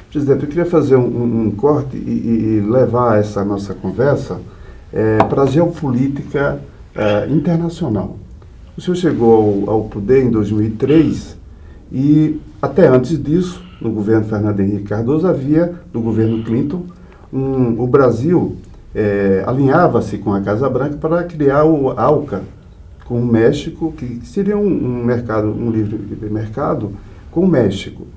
Presidente, eu queria fazer um corte e levar essa nossa conversa para a geopolítica internacional. O senhor chegou ao poder em 2003 e, até antes disso, no governo Fernando Henrique Cardoso, havia, no governo Clinton, o Brasil alinhava-se com a Casa Branca para criar o ALCA com o México, que seria um livre mercado com o México.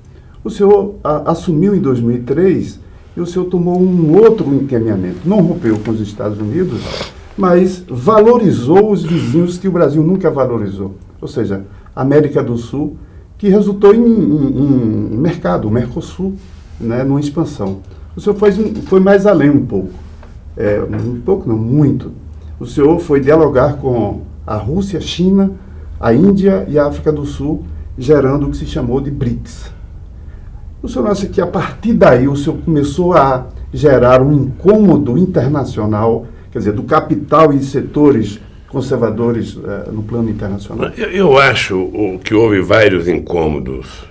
O senhor assumiu em 2003 e o senhor tomou um outro encaminhamento. Não rompeu com os Estados Unidos, mas valorizou os vizinhos que o Brasil nunca valorizou. Ou seja, a América do Sul, que resultou em mercado, o Mercosul, né, numa expansão. O senhor foi mais além um pouco. Um pouco não, muito. O senhor foi dialogar com a Rússia, a China, a Índia e a África do Sul, gerando o que se chamou de BRICS. O senhor acha que a partir daí o senhor começou a gerar um incômodo internacional, quer dizer, do capital e setores conservadores no plano internacional? Eu acho que houve vários incômodos.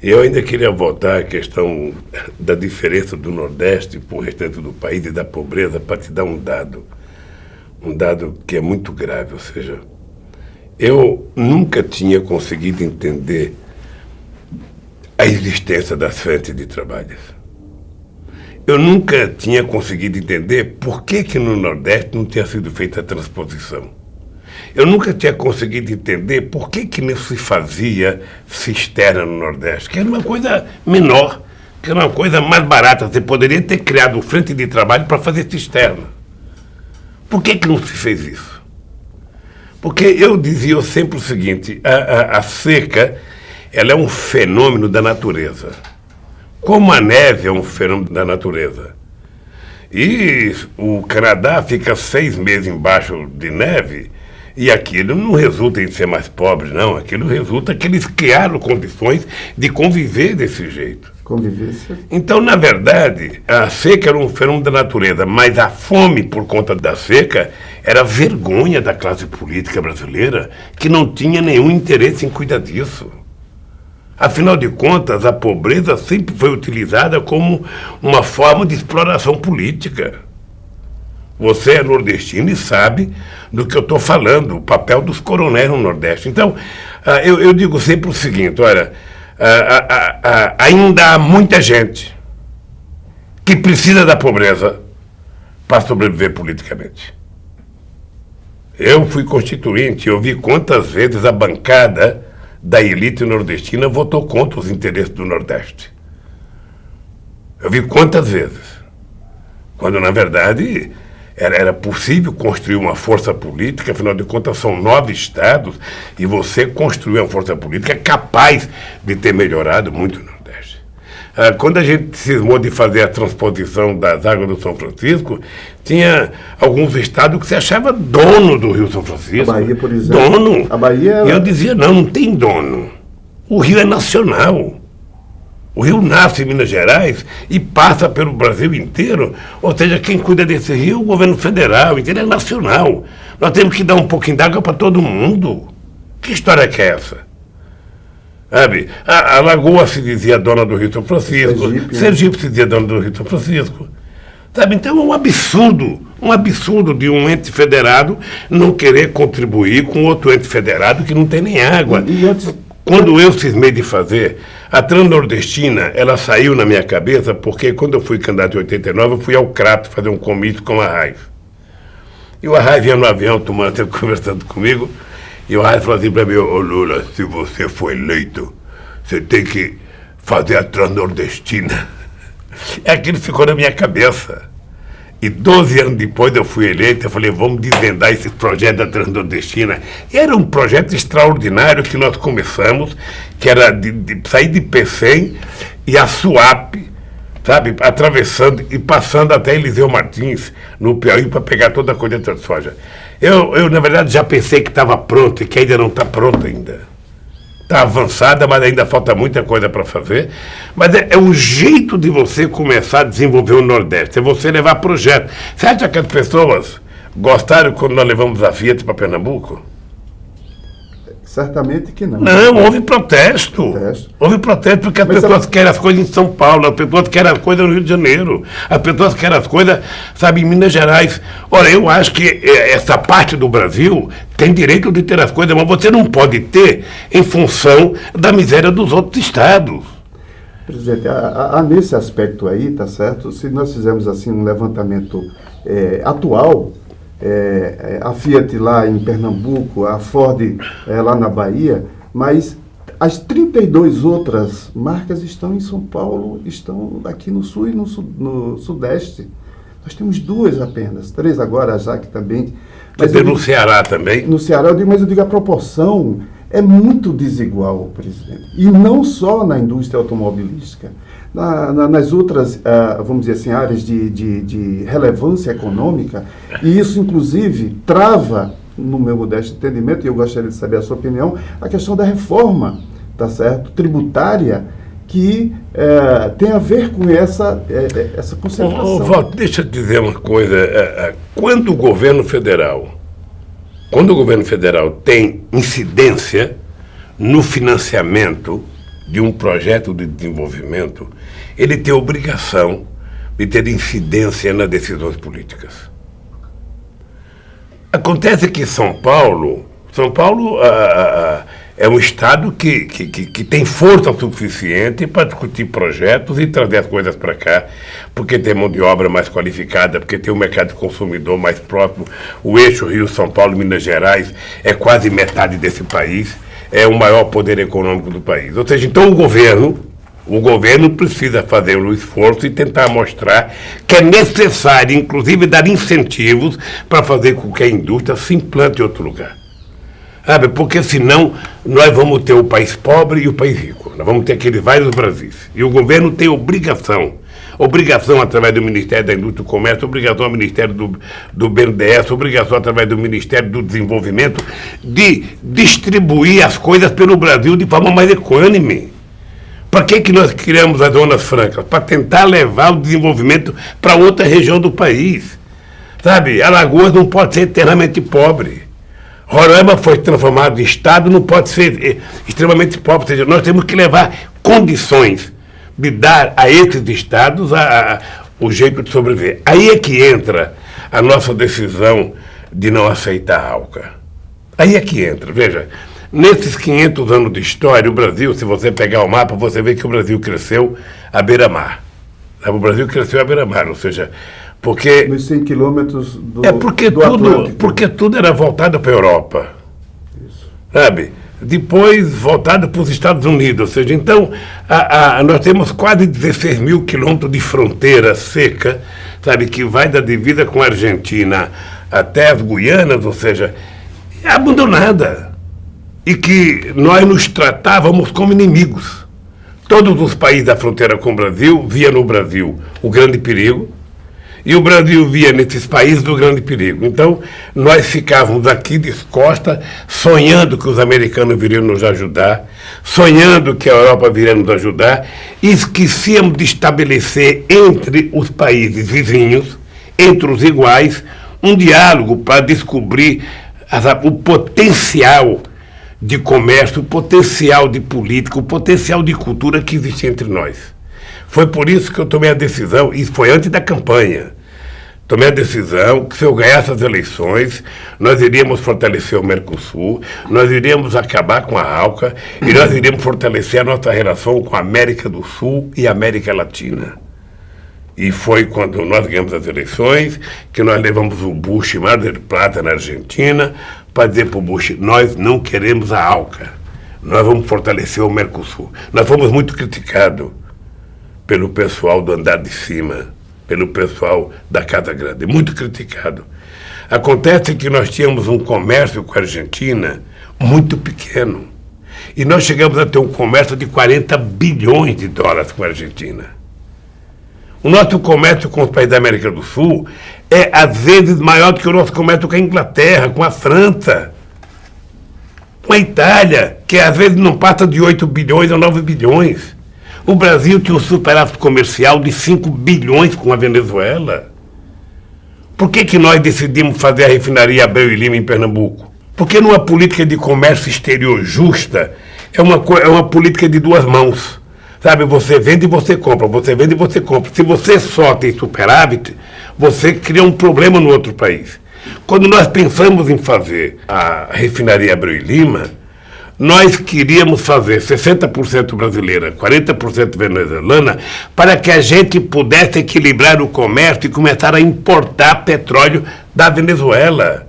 Eu ainda queria voltar à questão da diferença do Nordeste para o restante do país e da pobreza, para te dar um dado que é muito grave. Ou seja, eu nunca tinha conseguido entender a existência das frentes de trabalho. Eu nunca tinha conseguido entender por que no Nordeste não tinha sido feita a transposição. Eu nunca tinha conseguido entender por que não se fazia cisterna no Nordeste, que era uma coisa menor, que era uma coisa mais barata. Você poderia ter criado frente de trabalho para fazer cisterna. Por que não se fez isso? Porque eu dizia sempre o seguinte, a seca, ela é um fenômeno da natureza. Como a neve é um fenômeno da natureza. E o Canadá fica 6 meses embaixo de neve e aquilo não resulta em ser mais pobre, não. Aquilo resulta que eles criaram condições de conviver desse jeito. Convivência. Então, na verdade, a seca era um fenômeno da natureza, mas a fome por conta da seca era vergonha da classe política brasileira, que não tinha nenhum interesse em cuidar disso. Afinal de contas, a pobreza sempre foi utilizada como uma forma de exploração política. Você é nordestino e sabe do que eu estou falando, o papel dos coronéis no Nordeste. Então, eu digo sempre o seguinte, olha, ainda há muita gente que precisa da pobreza para sobreviver politicamente. Eu fui constituinte, eu vi quantas vezes a bancada da elite nordestina votou contra os interesses do Nordeste. Eu vi quantas vezes. Quando, na verdade, era possível construir uma força política, afinal de contas, são 9 estados, e você construiu uma força política capaz de ter melhorado muito o Nordeste. Quando a gente cismou de fazer a transposição das águas do São Francisco, tinha alguns estados que se achava dono do Rio São Francisco. A Bahia, por exemplo. Dono. A Bahia... E eu dizia, não tem dono. O rio é nacional. O rio nasce em Minas Gerais e passa pelo Brasil inteiro. Ou seja, quem cuida desse rio é o governo federal, então ele é nacional. Nós temos que dar um pouquinho d'água para todo mundo. Que história que é essa? Sabe? A Lagoa se dizia dona do Rio São Francisco, Sergipe se dizia dona do Rio São Francisco. Sabe? Então é um absurdo de um ente federado não querer contribuir com outro ente federado que não tem nem água. Quando eu cismei de fazer, a Transnordestina, ela saiu na minha cabeça porque quando eu fui candidato em 89, eu fui ao Crato fazer um comício com o Arraes. E o Arraes vinha no avião conversando comigo, e o Arraes falou assim para mim, ô Lula, se você for eleito, você tem que fazer a Transnordestina. Aquilo ficou na minha cabeça. E 12 anos depois eu fui eleito, eu falei, vamos desvendar esse projeto da Transnordestina. Era um projeto extraordinário que nós começamos, que era de sair de Pecém e a Suape, sabe, atravessando e passando até Eliseu Martins, no Piauí, para pegar toda a colheita de soja. Eu, na verdade, já pensei que estava pronto e que ainda não está pronto ainda. Está avançada, mas ainda falta muita coisa para fazer. Mas é o jeito de você começar a desenvolver o Nordeste, é você levar projeto. Você acha que as pessoas gostaram quando nós levamos a Fiat para Pernambuco? Certamente que não. Não, houve protesto. Houve protesto porque as pessoas querem as coisas em São Paulo, as pessoas querem as coisas no Rio de Janeiro, as pessoas querem as coisas, sabe, em Minas Gerais. Ora, eu acho que essa parte do Brasil tem direito de ter as coisas, mas você não pode ter em função da miséria dos outros estados. Presidente, nesse aspecto aí, tá certo? Se nós fizermos assim um levantamento atual, a Fiat lá em Pernambuco, a Ford lá na Bahia, mas as 32 outras marcas estão em São Paulo, estão aqui no Sul e no Sudeste. Nós temos 2 apenas, 3 agora, já que também... Mas no Ceará também? No Ceará, mas eu digo, a proporção é muito desigual, presidente. E não só na indústria automobilística. Nas outras, vamos dizer assim, áreas de relevância econômica, e isso, inclusive, trava, no meu modesto entendimento, e eu gostaria de saber a sua opinião, a questão da reforma, tá certo, tributária, que tem a ver com essa concentração. Walter, deixa eu te dizer uma coisa. Quando o governo federal tem incidência no financiamento de um projeto de desenvolvimento, ele tem obrigação de ter incidência nas decisões políticas. Acontece que São Paulo é um estado que tem força suficiente para discutir projetos e trazer as coisas para cá, porque tem mão de obra mais qualificada, porque tem um mercado de consumidor mais próximo. O eixo Rio-São Paulo, Minas Gerais, é quase metade desse país, é o maior poder econômico do país. Ou seja, então o governo precisa fazer um esforço e tentar mostrar que é necessário, inclusive, dar incentivos para fazer com que a indústria se implante em outro lugar. Sabe? Porque senão nós vamos ter o país pobre e o país rico. Nós vamos ter aqueles vários Brasis. E o governo tem obrigação através do Ministério da Indústria e do Comércio, obrigação ao Ministério do BNDES, obrigação através do Ministério do Desenvolvimento, de distribuir as coisas pelo Brasil de forma mais equânime. Para que nós criamos as zonas francas? Para tentar levar o desenvolvimento para outra região do país. Sabe? Alagoas não pode ser eternamente pobre. Roraima foi transformado em estado, não pode ser extremamente pobre. Ou seja, nós temos que levar condições de dar a esses estados o jeito de sobreviver. Aí é que entra a nossa decisão de não aceitar a ALCA. Aí é que entra. Veja, nesses 500 anos de história, o Brasil, se você pegar o mapa, você vê que o Brasil cresceu à beira-mar. O Brasil cresceu à beira-mar, ou seja... Porque, nos 100 quilômetros do porque tudo era voltado para a Europa. Isso. Sabe? Depois voltado para os Estados Unidos. Ou seja, então, nós temos quase 16 mil quilômetros de fronteira seca, sabe, que vai da divisa com a Argentina até as Guianas, ou seja, é abandonada. E que nós nos tratávamos como inimigos. Todos os países da fronteira com o Brasil via no Brasil o grande perigo, e o Brasil via nesses países o grande perigo. Então, nós ficávamos aqui descosta, sonhando que os americanos viriam nos ajudar, sonhando que a Europa viria nos ajudar, e esquecíamos de estabelecer entre os países vizinhos, entre os iguais, um diálogo para descobrir o potencial de comércio, o potencial de política, o potencial de cultura que existe entre nós. Foi por isso que eu tomei a decisão, e foi antes da campanha, tomei a decisão que se eu ganhasse as eleições, nós iríamos fortalecer o Mercosul, nós iríamos acabar com a ALCA e nós iríamos fortalecer a nossa relação com a América do Sul e a América Latina. E foi quando nós ganhamos as eleições que nós levamos o Bush em Mar del Plata, na Argentina, para dizer para o Bush, nós não queremos a ALCA, nós vamos fortalecer o Mercosul. Nós fomos muito criticados pelo pessoal do andar de cima, pelo pessoal da Casa Grande, muito criticado. Acontece que nós tínhamos um comércio com a Argentina muito pequeno. E nós chegamos a ter um comércio de 40 bilhões de dólares com a Argentina. O nosso comércio com os países da América do Sul é, às vezes, maior do que o nosso comércio com a Inglaterra, com a França, com a Itália, que às vezes não passa de 8 bilhões ou 9 bilhões. O Brasil tinha um superávit comercial de 5 bilhões com a Venezuela. Por que nós decidimos fazer a refinaria Abreu e Lima em Pernambuco? Porque numa política de comércio exterior justa, é uma política de duas mãos. Sabe, você vende e você compra, você vende e você compra. Se você só tem superávit, você cria um problema no outro país. Quando nós pensamos em fazer a refinaria Abreu e Lima, nós queríamos fazer 60% brasileira, 40% venezuelana, para que a gente pudesse equilibrar o comércio e começar a importar petróleo da Venezuela.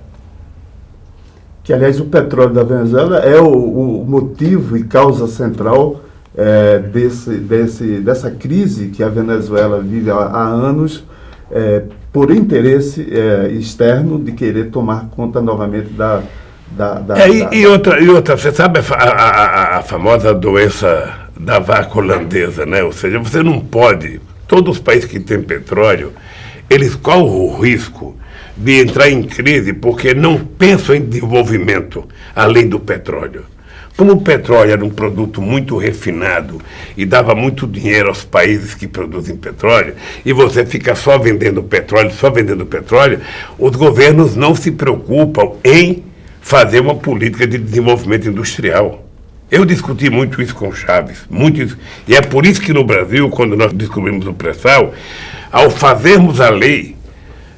Que, aliás, o petróleo da Venezuela é o motivo e causa central dessa crise que a Venezuela vive há anos, por interesse externo de querer tomar conta novamente e outra, você sabe a famosa doença da vaca holandesa, né? Ou seja, você não pode, todos os países que têm petróleo, eles correm o risco de entrar em crise porque não pensam em desenvolvimento além do petróleo. Como o petróleo era um produto muito refinado e dava muito dinheiro aos países que produzem petróleo, e você fica só vendendo petróleo, os governos não se preocupam em fazer uma política de desenvolvimento industrial. Eu discuti muito isso com Chaves, muito isso, e é por isso que no Brasil, quando nós descobrimos o pré-sal, ao fazermos a lei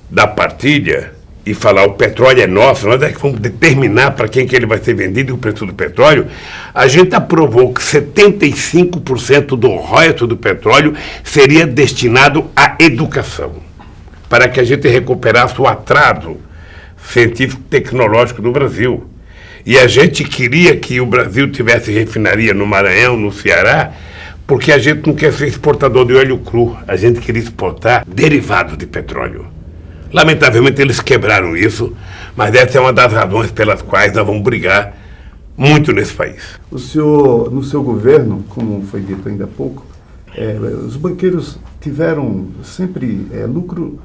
da partilha e falar o petróleo é nosso, nós é que vamos determinar para quem que ele vai ser vendido o preço do petróleo, a gente aprovou que 75% do royalties do petróleo seria destinado à educação, para que a gente recuperasse o atraso científico-tecnológico do Brasil. E a gente queria que o Brasil tivesse refinaria no Maranhão, no Ceará, porque a gente não quer ser exportador de óleo cru, a gente queria exportar derivados de petróleo. Lamentavelmente eles quebraram isso, mas essa é uma das razões pelas quais nós vamos brigar muito nesse país. O senhor, no seu governo, como foi dito ainda há pouco, os banqueiros tiveram sempre lucro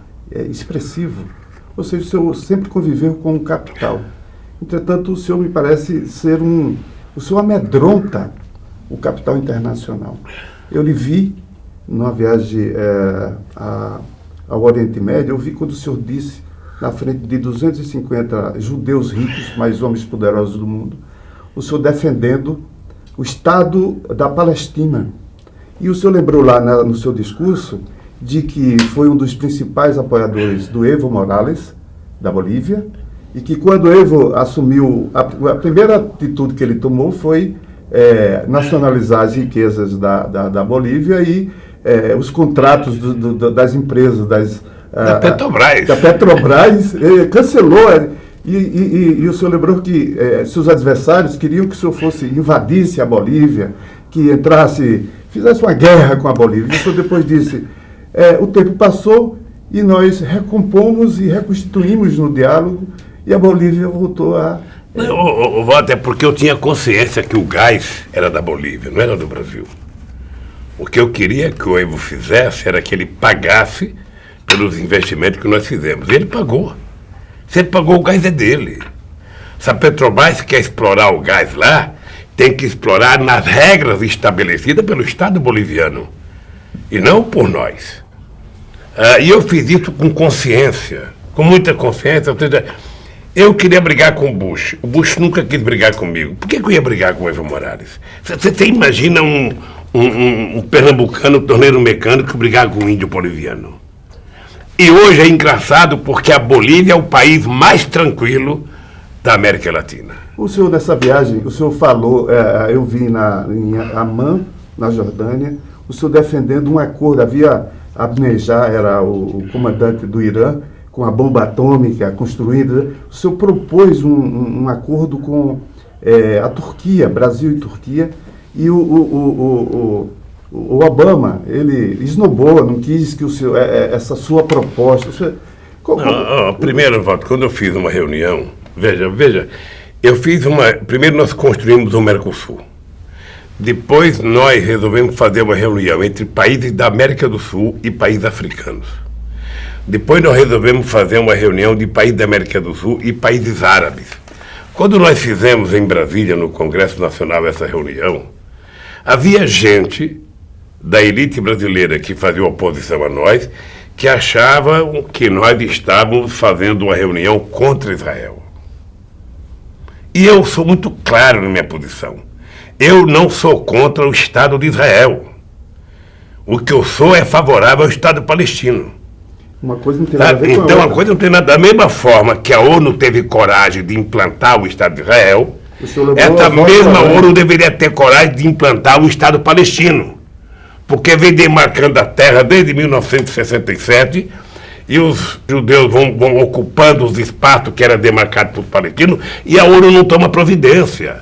expressivo, ou seja, o senhor sempre conviveu com o capital. Entretanto, o senhor me parece ser o senhor amedronta o capital internacional. Eu lhe vi numa viagem ao Oriente Médio, eu vi quando o senhor disse, na frente de 250 judeus ricos, mais homens poderosos do mundo, o senhor defendendo o Estado da Palestina. E o senhor lembrou lá no seu discurso de que foi um dos principais apoiadores do Evo Morales, da Bolívia, e que quando o Evo assumiu, a primeira atitude que ele tomou foi nacionalizar as riquezas da Bolívia e os contratos das empresas, da Petrobras. Da Petrobras, cancelou. E o senhor lembrou que seus adversários queriam que o senhor invadisse a Bolívia, que fizesse uma guerra com a Bolívia. E o senhor depois disse, o tempo passou e nós recompomos e reconstituímos no diálogo e a Bolívia voltou a... Walter, é porque eu tinha consciência que o gás era da Bolívia, não era do Brasil. O que eu queria que o Evo fizesse era que ele pagasse pelos investimentos que nós fizemos. E ele pagou. Se ele pagou, o gás é dele. Se a Petrobras quer explorar o gás lá, tem que explorar nas regras estabelecidas pelo Estado boliviano. E não por nós. E eu fiz isso com consciência, com muita consciência. Ou seja, eu queria brigar com o Bush. O Bush nunca quis brigar comigo. Por que eu ia brigar com o Evo Morales? Você imagina um pernambucano, torneiro mecânico, brigar com um índio boliviano? E hoje é engraçado porque a Bolívia é o país mais tranquilo da América Latina. O senhor, nessa viagem, o senhor falou, eu vi em Amman, na Jordânia, o senhor defendendo um acordo. Havia Ahmadinejad, era o comandante do Irã, com a bomba atômica construída. O senhor propôs um acordo com a Turquia, Brasil e Turquia, e o Obama, ele esnobou, não quis que essa sua proposta... Primeiro, Walter, quando eu fiz uma reunião, veja, primeiro nós construímos o Mercosul. Depois nós resolvemos fazer uma reunião entre países da América do Sul e países africanos. Depois nós resolvemos fazer uma reunião de países da América do Sul e países árabes. Quando nós fizemos em Brasília, no Congresso Nacional, essa reunião, havia gente da elite brasileira que fazia oposição a nós, que achavam que nós estávamos fazendo uma reunião contra Israel. E eu sou muito claro na minha posição. Eu não sou contra o Estado de Israel. O que eu sou é favorável ao Estado palestino. Uma coisa não tem nada a ver com a Então, outra. a coisa não tem nada. Da mesma forma que a ONU teve coragem de implantar o Estado de Israel, essa mesma ONU deveria ter coragem de implantar o Estado palestino. Porque vem demarcando a terra desde 1967 e os judeus vão ocupando os espaços que eram demarcados por palestinos e a ONU não toma providência.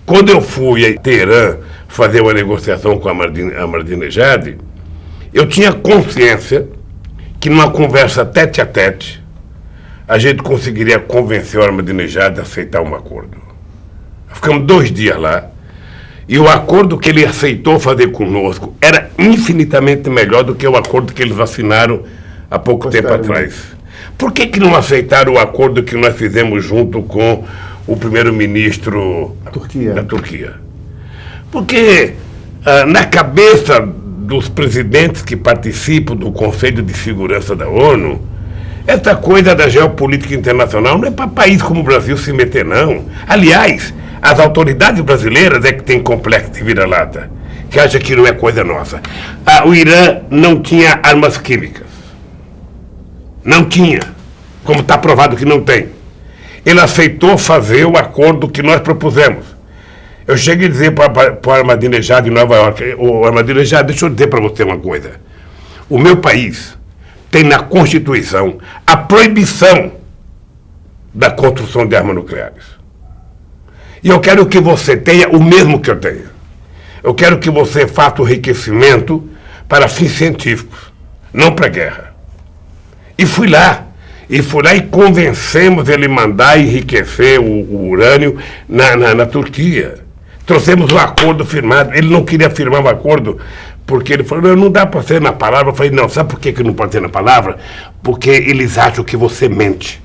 Quando eu fui a Teherã fazer uma negociação com a Ahmadinejad, eu tinha consciência que numa conversa tete a tete a gente conseguiria convencer o Ahmadinejad a aceitar um acordo. Ficamos 2 dias lá e o acordo que ele aceitou fazer conosco era infinitamente melhor do que o acordo que eles assinaram há pouco tempo atrás. Por que não aceitaram o acordo que nós fizemos junto com o primeiro-ministro da Turquia? Porque na cabeça dos presidentes que participam do Conselho de Segurança da ONU, essa coisa da geopolítica internacional não é para país como o Brasil se meter, não. Aliás, as autoridades brasileiras é que têm complexo de vira-lata, que acha que não é coisa nossa. O Irã não tinha armas químicas. Não tinha, como está provado que não tem. Ele aceitou fazer o acordo que nós propusemos. Eu cheguei a dizer para o Ahmadinejad em Nova York, o Ahmadinejad, deixa eu dizer para você uma coisa. O meu país tem na Constituição a proibição da construção de armas nucleares. E eu quero que você tenha o mesmo que eu tenho. Eu quero que você faça o enriquecimento para fins científicos, não para guerra. E fui lá e convencemos ele a mandar enriquecer o urânio na Turquia. Trouxemos um acordo firmado. Ele não queria firmar um acordo porque ele falou, não dá para ser na palavra. Eu falei, não, sabe por que não pode ser na palavra? Porque eles acham que você mente.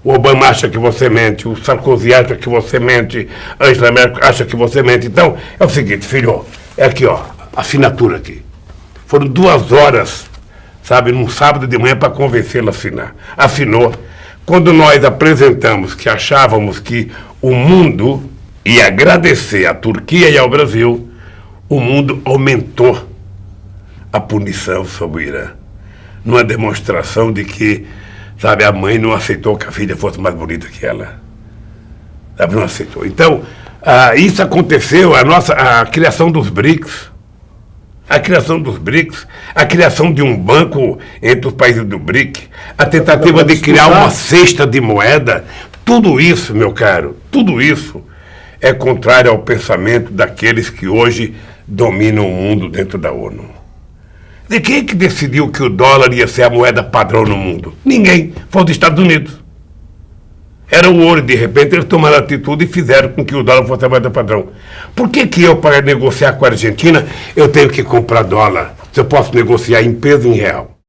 O Obama acha que você mente, o Sarkozy acha que você mente, a Angela Merkel acha que você mente. Então, é o seguinte, filho, é aqui, ó, assinatura aqui. Foram 2 horas, sabe, num sábado de manhã para convencê-lo a assinar. Assinou. Quando nós apresentamos que achávamos que o mundo ia agradecer à Turquia e ao Brasil, o mundo aumentou a punição sobre o Irã. Numa demonstração de que, sabe, a mãe não aceitou que a filha fosse mais bonita que ela. Sabe, não aceitou. Então, isso aconteceu, a criação dos BRICS. A criação dos BRICS, a criação de um banco entre os países do BRIC, a tentativa de criar uma cesta de moeda, tudo isso, meu caro, tudo isso é contrário ao pensamento daqueles que hoje dominam o mundo dentro da ONU. De quem é que decidiu que o dólar ia ser a moeda padrão no mundo? Ninguém, foi os Estados Unidos. Era o ouro, de repente eles tomaram atitude e fizeram com que o dólar fosse a moeda padrão. Por que eu, para negociar com a Argentina, eu tenho que comprar dólar? Se eu posso negociar em peso em real?